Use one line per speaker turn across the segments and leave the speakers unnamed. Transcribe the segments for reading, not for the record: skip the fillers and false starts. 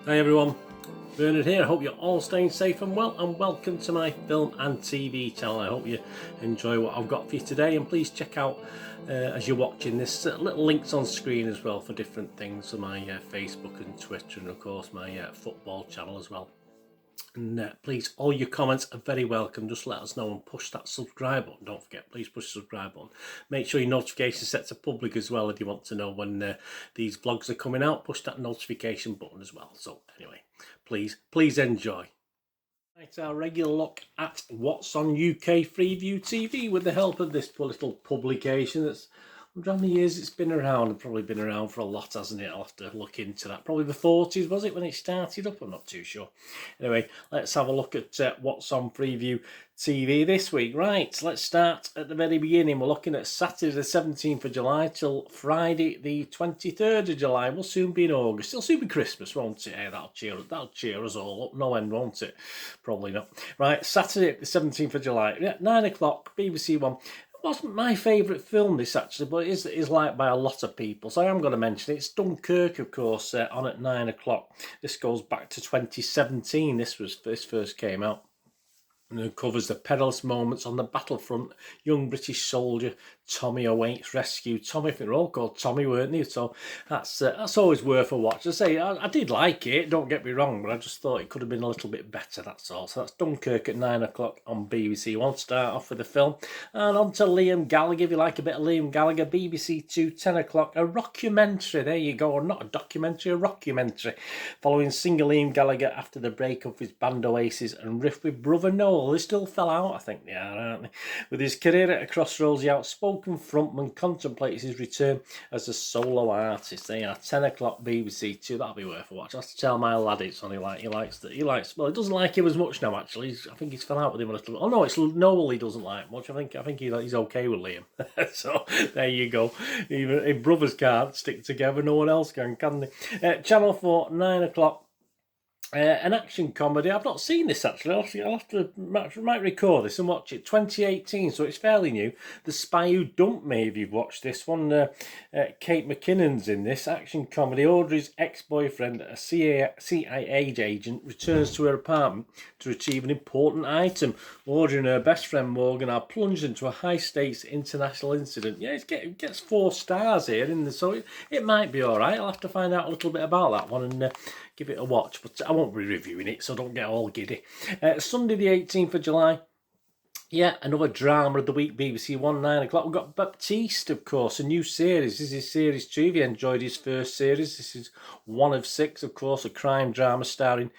Hi everyone, Bernard here. I hope you're all staying safe and well, and welcome to my film and TV channel. I hope you enjoy what I've got for you today, and please check out as you're watching this little links on screen as well for different things on my Facebook and Twitter, and of course my football channel as well. And please, all your comments are very welcome. Just let us know and push that subscribe button. Don't forget, please push the subscribe button. Make sure your notification set to public as well if you want to know when these vlogs are coming out. Push that notification button as well. So anyway, please enjoy. Right, our regular look at what's on UK Freeview TV with the help of this little publication that's, I wonder how many years it's been around. It's probably been around for a lot, hasn't it? I'll have to look into that. Probably the 40s, was it, when it started up? I'm not too sure. Anyway, let's have a look at what's on Freeview TV this week. Right, let's start at the very beginning. We're looking at Saturday the 17th of July till Friday the 23rd of July. We'll soon be in August. It'll soon be Christmas, won't it? Hey, that'll cheer us all up. No end, won't it? Probably not. Right, Saturday the 17th of July. Yeah, 9 o'clock, BBC One. It wasn't my favourite film, this actually, but it is liked by a lot of people, so I am going to mention it. It's Dunkirk, of course, on at 9 o'clock. This goes back to 2017. This first came out. And it covers the perilous moments on the battlefront. Young British soldier Tommy awaits rescue. Tommy, I think they're all called Tommy, weren't they? So that's always worth a watch. I say I did like it, don't get me wrong, but I just thought it could have been a little bit better, that's all. So that's Dunkirk at 9 o'clock on BBC One. Start off with the film. And on to Liam Gallagher, if you like a bit of Liam Gallagher. BBC Two, 10 o'clock. A rockumentary, there you go. Not a documentary, a rockumentary. Following singer Liam Gallagher after the breakup of his band Oasis and riff with brother Noel. They still fell out, I think they are, aren't they? With his career at a crossroads, the outspoken frontman contemplates his return as a solo artist. They are 10 o'clock BBC Two. That'll be worth a watch. I have to tell my lad it's on. He likes. Well, he doesn't like him as much now. Actually, I think he's fell out with him a little bit. Oh no, it's Noel he doesn't like much. I think he's okay with Liam. So there you go. Even if brothers can't stick together, no one else can they? Channel 4, 9 o'clock. An action comedy. I've not seen this actually. I'll have to might record this and watch it. 2018, so it's fairly new. The Spy Who Dumped Me. If you've watched this one, Kate McKinnon's in this action comedy. Audrey's ex-boyfriend, a CIA agent, returns to her apartment to retrieve an important item. Audrey and her best friend Morgan are plunged into a high-stakes international incident. Yeah, it gets 4 stars here, so it might be all right. I'll have to find out a little bit about that one and give it a watch, but I won't be reviewing it, so don't get all giddy. Sunday the 18th of July. Yeah, another drama of the week, BBC One, 9 o'clock. We've got Baptiste, of course, a new series. This is series 2. If you enjoyed his first series, this is 1 of 6, of course, a crime drama starring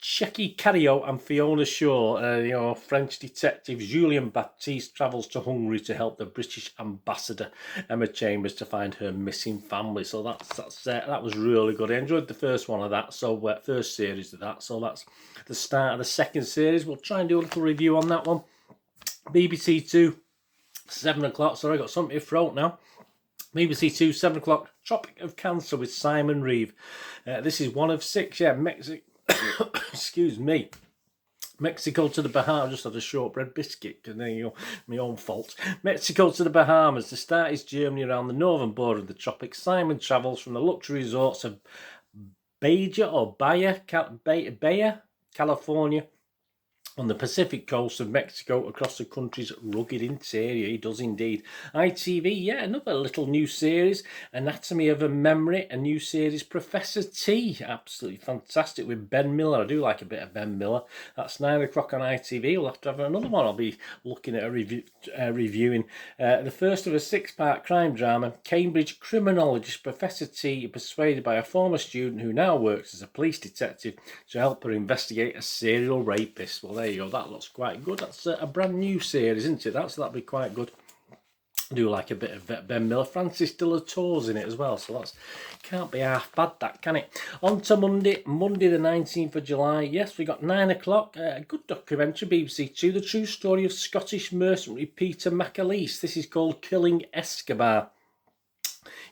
Checky Cario and Fiona Shaw. French detective Julien Baptiste travels to Hungary to help the British ambassador Emma Chambers to find her missing family. So that was really good. I enjoyed the first one of that. So first series of that. So that's the start of the second series. We'll try and do a little review on that one. BBC Two, 7 o'clock. Sorry, I got something to throat now. BBC Two, 7 o'clock. Tropic of Cancer with Simon Reeve. This is 1 of 6. Yeah, Mexico. Excuse me. Mexico to the Bahamas. I just had a shortbread biscuit, and there you go, my own fault. Mexico to the Bahamas. To start his journey around the northern border of the tropics, Simon travels from the luxury resorts of Baja, California, on the Pacific coast of Mexico, across the country's rugged interior. He does indeed. ITV, yeah, another little new series, Anatomy of a Memory, a new series, Professor T, absolutely fantastic, with Ben Miller. I do like a bit of Ben Miller. That's 9 o'clock on ITV. We'll have to have another one I'll be looking at reviewing. The first of a 6-part crime drama, Cambridge criminologist Professor T, persuaded by a former student who now works as a police detective to help her investigate a serial rapist. Well, there you go. That looks quite good. That's a brand new series, isn't it? That'll be quite good. I do like a bit of Ben Miller. Francis de la Tour's in it as well, so that's can't be half bad, that can it? On to Monday the 19th of July. Yes, we got 9 o'clock. A good documentary, BBC Two, the true story of Scottish mercenary Peter McAleese. This is called Killing Escobar.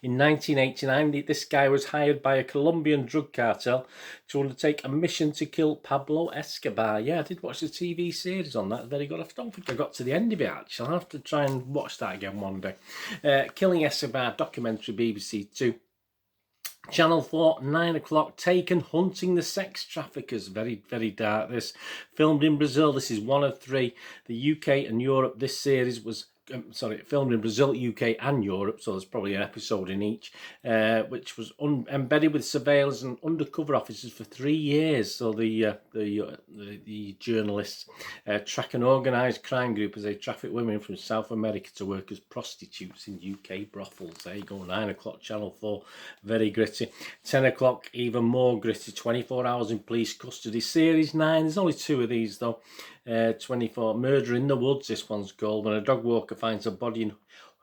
In 1989, this guy was hired by a Colombian drug cartel to undertake a mission to kill Pablo Escobar. Yeah, I did watch the TV series on that. Very good. I don't think I got to the end of it, actually. I'll have to try and watch that again one day. Killing Escobar documentary, BBC Two. Channel 4, 9 o'clock, Taken, Hunting the Sex Traffickers. Very, very dark, this. Filmed in Brazil. This is one of 3. The UK and Europe. This series was, filmed in Brazil, UK and Europe, so there's probably an episode in each, which was embedded with surveillance and undercover officers for 3 years. So the journalists track an organised crime group as they traffic women from South America to work as prostitutes in UK brothels. There you go, 9 o'clock, Channel 4, very gritty. 10 o'clock, even more gritty, 24 hours in police custody. Series 9, there's only 2 of these though. 24, Murder in the Woods, this one's called, when a dog walker finds a body in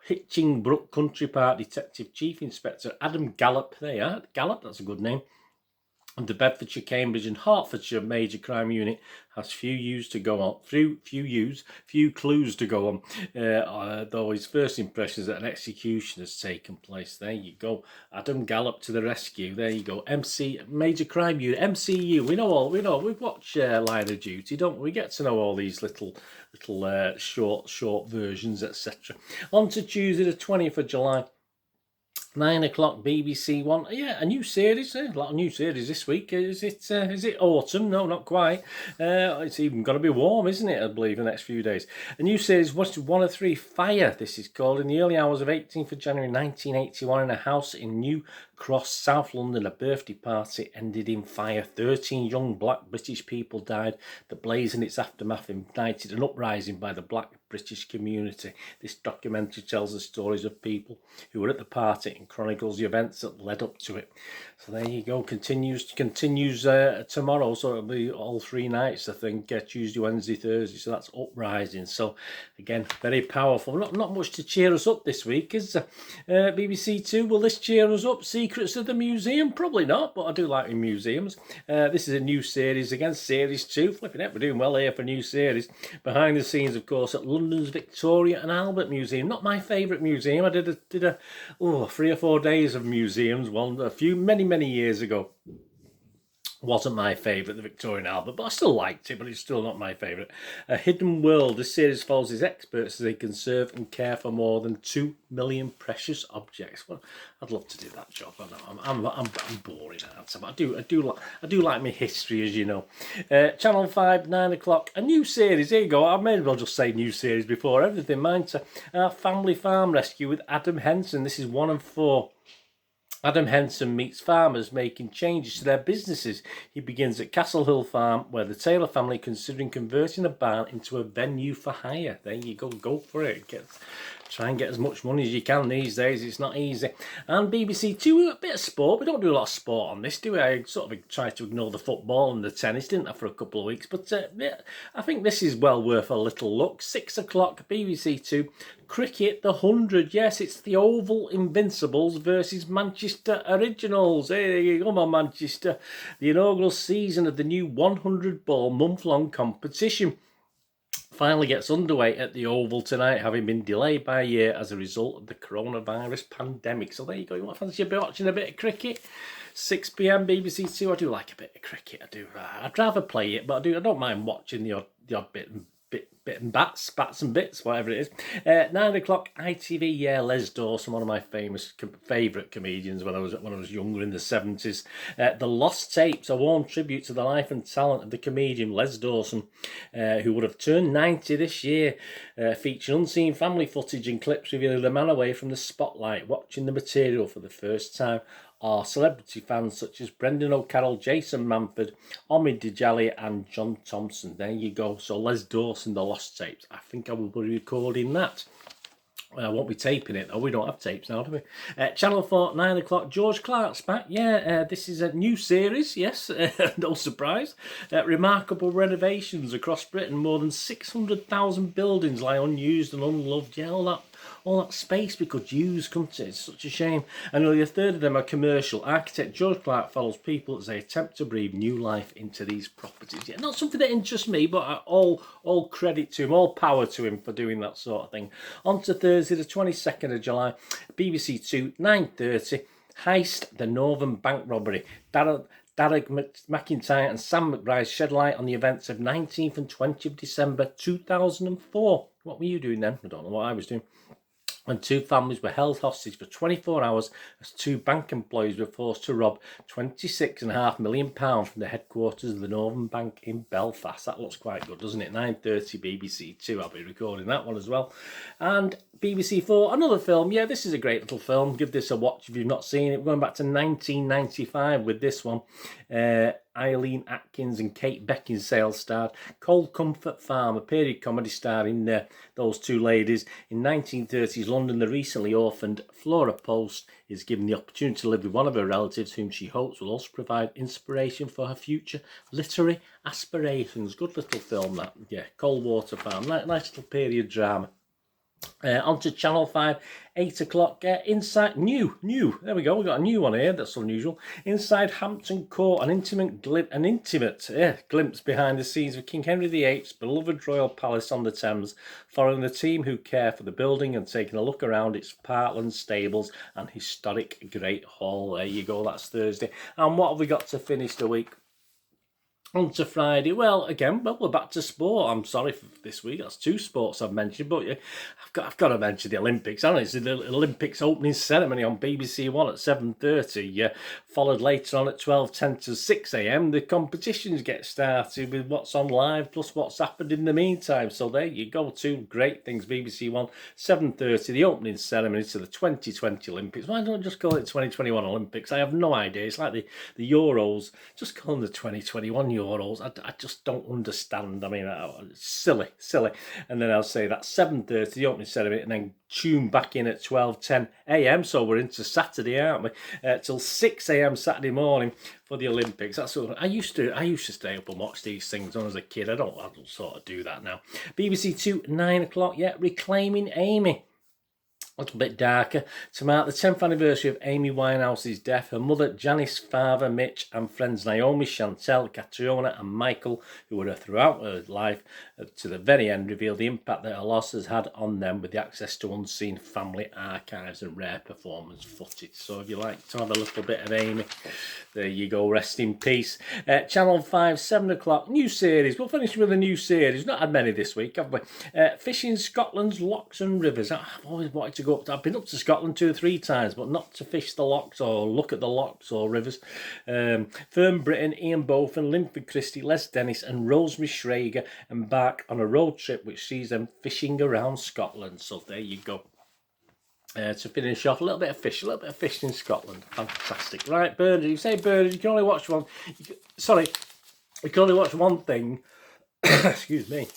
Hitchingbrook Country Park. Detective Chief Inspector Adam Gallop, there you are, Gallop, that's a good name, and the Bedfordshire, Cambridge and Hertfordshire Major Crime Unit has few clues to go on, though his first impression is that an execution has taken place. There you go, Adam Gallop to the rescue. There you go, Major Crime Unit, MCU. We watch Line of Duty, don't we? We get to know all these little short versions, etc. On to Tuesday the 20th of July. 9 o'clock, BBC One. Yeah, a new series. A lot of new series this week. Is it autumn? No, not quite. It's even going to be warm, isn't it? I believe the next few days. A new series, one of 3, Fire. This is called. In the early hours of 18th of January 1981, in a house in New Cross, South London, a birthday party ended in fire. 13 young black British people died. The blaze and its aftermath ignited an uprising by the black British community. This documentary tells the stories of people who were at the party and chronicles the events that led up to it. So there you go. Continues tomorrow, so it'll be all 3 nights, I think, Tuesday, Wednesday, Thursday. So that's Uprising. So again, very powerful. Not much to cheer us up this week, is BBC Two. Will this cheer us up? Secrets of the Museum? Probably not, but I do like in museums. This is a new series again, Series 2. Flipping it, we're doing well here for new series. Behind the scenes, of course, at London's Victoria and Albert Museum. Not my favourite museum. I did 3 or 4 days of museums, many years ago. Wasn't my favourite, the Victoria and Albert, but I still liked it, but it's still not my favourite. A Hidden World. This series follows his experts as they conserve and care for more than 2 million precious objects. Well, I'd love to do that job. I know I'm boring at it, but I do like my history, as you know. Channel 5, 9 o'clock. A new series. Here you go. I may as well just say new series before everything. Mine's a Family Farm Rescue with Adam Henson. This is 1 and 4. Adam Henson meets farmers making changes to their businesses. He begins at Castle Hill Farm, where the Taylor family are considering converting a barn into a venue for hire. There you go for it. Try and get as much money as you can these days. It's not easy. And BBC Two, a bit of sport. We don't do a lot of sport on this, do we? I sort of tried to ignore the football and the tennis, didn't I, for a couple of weeks. But yeah, I think this is well worth a little look. 6 o'clock, BBC Two. Cricket, the 100. Yes, it's the Oval Invincibles versus Manchester Originals. Hey, come on, Manchester. The inaugural season of the new 100-ball month-long competition finally gets underway at the Oval tonight, having been delayed by a year as a result of the coronavirus pandemic. So there you go. You want to fancy watching a bit of cricket? 6 p.m. BBC Two. I do like a bit of cricket. I do. I'd rather play it, but I don't mind watching the odd bit and bats and bits, whatever it is. 9 o'clock, ITV. Yeah, Les Dawson, one of my favourite comedians when I was younger in the 70s. The Lost Tapes, a warm tribute to the life and talent of the comedian Les Dawson, who would have turned 90 this year, featuring unseen family footage and clips revealing the man away from the spotlight, watching the material for the first time are celebrity fans such as Brendan O'Carroll, Jason Manford, Omid Djalili and John Thompson. There you go. So Les Dawson, The Lost Tapes. I think I will be recording that. I won't be taping it though. We don't have tapes now, do we? Channel 4, 9 o'clock. George Clark's back. Yeah, this is a new series. Yes, no surprise. Remarkable renovations across Britain. More than 600,000 buildings lie unused and unloved. Yeah, all that space we could use, couldn't it? It's such a shame. And nearly a third of them are commercial. Architect George Clark follows people as they attempt to breathe new life into these properties. Yeah, not something that interests me, but all credit to him, all power to him for doing that sort of thing. On to Thursday, the 22nd of July, BBC Two, 9:30. Heist, the Northern Bank Robbery. Derek McIntyre and Sam McBride shed light on the events of 19th and 20th of December 2004. What were you doing then? I don't know what I was doing. and two families were held hostage for 24 hours as two bank employees were forced to rob £26.5 million from the headquarters of the Northern Bank in Belfast. That looks quite good, doesn't it? 9:30 BBC 2. I'll be recording that one as well. And BBC 4, another film. Yeah, this is a great little film. Give this a watch if you've not seen it. We're going back to 1995 with this one. Eileen Atkins and Kate Beckinsale starred. Cold Comfort Farm, a period comedy starring those two ladies. In 1930s London, the recently orphaned Flora Post is given the opportunity to live with one of her relatives, whom she hopes will also provide inspiration for her future literary aspirations. Good little film, that. Yeah, Cold Water Farm. Nice little period drama. On to Channel 5, 8 o'clock, inside, new, there we go, we've got a new one here, that's unusual. Inside Hampton Court, an intimate glimpse behind the scenes of King Henry VIII's beloved royal palace on the Thames, following the team who care for the building and taking a look around its parkland, stables and historic Great Hall. There you go, that's Thursday. And what have we got to finish the week? On to Friday. Well, we're back to sport. I'm sorry for this week. That's two sports I've mentioned, but yeah, I've got to mention the Olympics. I know it's the Olympics opening ceremony on BBC One at 7:30. Followed later on at 12:10 to 6 a.m. The competitions get started with what's on live plus what's happened in the meantime. So there you go. Two great things. BBC One, 7:30. The opening ceremony to the 2020 Olympics. Why don't I just call it 2021 Olympics? I have no idea. It's like the Euros. Just call them the 2021 Euros. I just don't understand. I mean, silly. And then I'll say that's 7:30, the opening ceremony, and then tune back in at 12:10 a.m. So we're into Saturday, aren't we? Till 6 a.m. Saturday morning for the Olympics. That's what I used to stay up and watch these things when I was a kid. I don't sort of do that now. BBC 2, 9 o'clock. Yeah, Reclaiming Amy. A little bit darker. To mark the 10th anniversary of Amy Winehouse's death, her mother Janice, father Mitch and friends Naomi, Chantel, Catriona and Michael, who were throughout her life to the very end, revealed the impact that her loss has had on them with the access to unseen family archives and rare performance footage. So if you like to have a little bit of Amy, there you go, rest in peace. Channel 5, 7 o'clock, new series. We'll finish with a new series. Not had many this week, have we? Fishing Scotland's Lochs and Rivers. I've always wanted to go up. I've been up to Scotland 2 or 3 times, but not to fish the lochs or look at the lochs or rivers. Fern Britton, Ian Botham, Linford Christie, Les Dennis and Rosemary Schrager embark on a road trip which sees them fishing around Scotland. So there you go. To finish off, a little bit of fishing in Scotland. Fantastic. Right, Bernard, you say Bernard, you can only watch one. You can only watch one thing. Excuse me.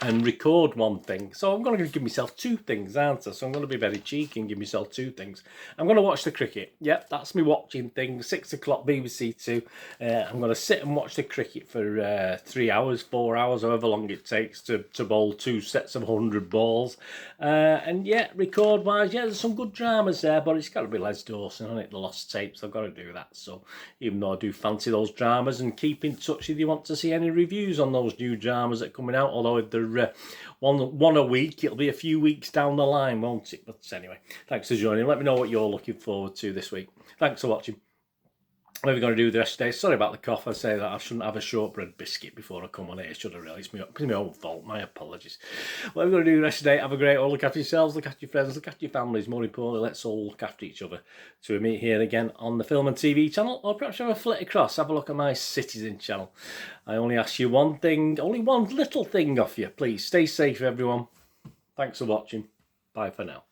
And record one thing. So I'm going to give myself 2 things, aren't I? So I'm going to be very cheeky and give myself 2 things. I'm going to watch the cricket. Yep, that's me watching thing. 6 o'clock BBC 2. I'm going to sit and watch the cricket for 3 hours, 4 hours, however long it takes to bowl 2 sets of 100 balls. And yeah, record-wise, yeah, there's some good dramas there, but it's got to be Les Dawson on it, The Lost Tapes. I've got to do that. So even though I do fancy those dramas, and keep in touch if you want to see any reviews on those new dramas that are coming out, although if they're one a week, it'll be a few weeks down the line, won't it? But anyway, thanks for joining. Let me know what you're looking forward to this week. Thanks for watching. What are we going to do the rest of the day? Sorry about the cough. I say that I shouldn't have a shortbread biscuit before I come on here. Should have really. It's my own fault. My apologies. What are we going to do the rest of the day? Have a great one. Look after yourselves. Look after your friends. Look after your families. More importantly, let's all look after each other. So we meet here again on the Film and TV channel, or perhaps have a flit across. Have a look at my Citizen channel. I only ask you one thing, only one little thing off you. Please stay safe, everyone. Thanks for watching. Bye for now.